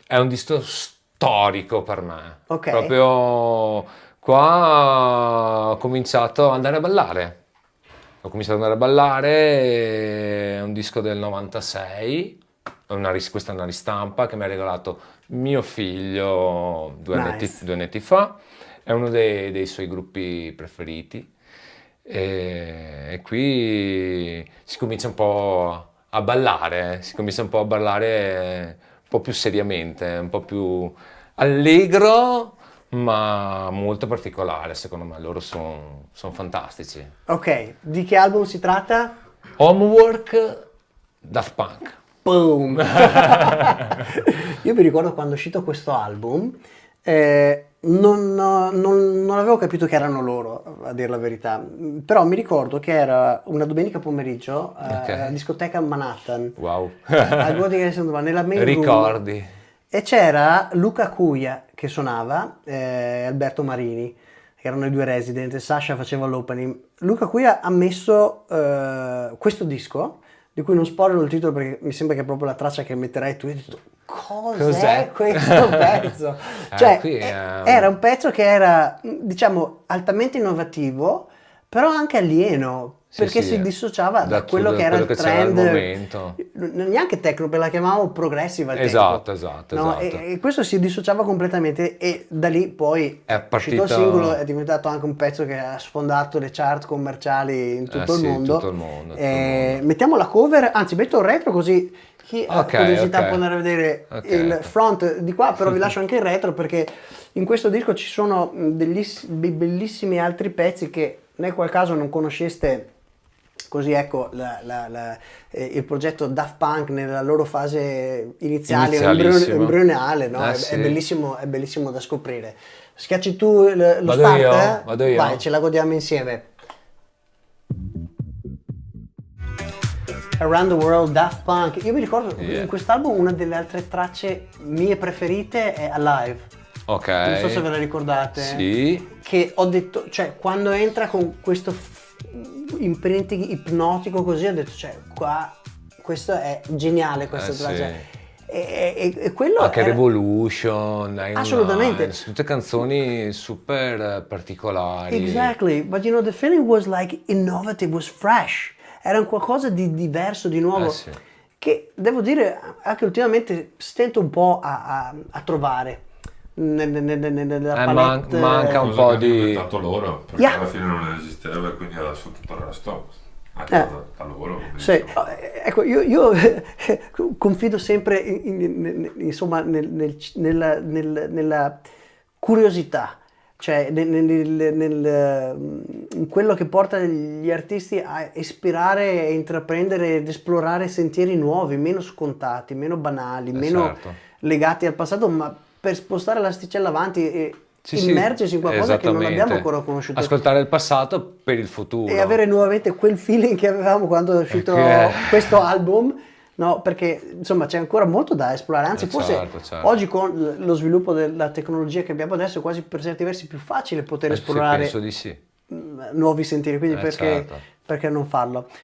È un disco storico per me. Ok, Proprio qua ho cominciato ad andare a ballare. Ho cominciato ad andare a ballare, è un disco del 96, questa è una ristampa che mi ha regalato mio figlio nice. 2 annetti fa, è uno dei suoi gruppi preferiti e qui si comincia un po' a ballare, si comincia un po' a ballare un po' più seriamente, un po' più allegro ma molto particolare secondo me, loro sono fantastici. Ok, di che album si tratta? Homework, Daft Punk. Boom! Io mi ricordo quando è uscito questo album, non avevo capito che erano loro, a dire la verità, però mi ricordo che era una domenica pomeriggio Ok, alla discoteca Manhattan, wow. al Golding Central, nella main room, Ricordi. e c'era Luca Cuia che suonava, Alberto Marini, che erano i due resident, e Sasha faceva l'opening. Luca Cuia ha messo questo disco, di cui non spoilerò il titolo perché mi sembra che è proprio la traccia che metterai tu, e ho detto, cos'è Cos'è? questo pezzo? Cioè, Qui era un pezzo che era, diciamo, altamente innovativo, però anche alieno, sì, perché sì, si dissociava da quello che da era quello il che c'era al trend, momento. neanche techno, perché la chiamavamo progressive al tempo. Esatto, esatto, No? esatto. E questo si dissociava completamente e da lì poi È è uscito il singolo, partito, è diventato anche un pezzo che ha sfondato le chart commerciali in tutto il sì, tutto mondo. il mondo, tutto il mondo. Mettiamo la cover, anzi metto il retro così chi ha Ok, curiosità può ok, andare a vedere ok, il ok. front di qua, però vi lascio anche il retro perché in questo disco ci sono degli bellissimi altri pezzi che nel qual caso non conosceste. Così ecco il progetto Daft Punk nella loro fase iniziale, Inizialissimo. embrionale, no? Sì. È bellissimo da scoprire. Schiacci tu lo start? Vado Vai, io. ce la godiamo insieme. Around the World, Daft Punk. Io mi ricordo Yeah. in quest'album una delle altre tracce mie preferite è Alive. Ok. Non so se ve la ricordate. Sì. Che ho detto, cioè, quando entra con questo imprinting ipnotico così, ho detto, cioè, qua, questo è geniale, questa Sì. traccia. E quello Anche era Revolution, 9 assolutamente. sono tutte canzoni super particolari. Exactly, but you know, the feeling was like innovative, was fresh. Era un qualcosa di diverso, di nuovo, Sì. che devo dire anche ultimamente stento un po' a trovare nella palette. Manca un Cosa po' che hanno di... inventato loro, perché Yeah. alla fine non esisteva e quindi adesso tutto il resto è Eh. da loro. come Sì, dicevo. ecco, io confido sempre insomma, nella curiosità, cioè in quello che porta gli artisti a ispirare e intraprendere ed esplorare sentieri nuovi, meno scontati, meno banali, meno certo. legati al passato, ma per spostare l'asticella avanti e Sì, immergersi in qualcosa che non abbiamo esattamente. ancora conosciuto. Ascoltare il passato per il futuro. E avere nuovamente quel feeling che avevamo quando è uscito Perché- questo album, no? Perché insomma c'è ancora molto da esplorare, anzi forse certo. oggi con lo sviluppo della tecnologia che abbiamo adesso è quasi per certi versi più facile poter Sì, esplorare penso di sì. nuovi sentieri, quindi Certo. perché non farlo?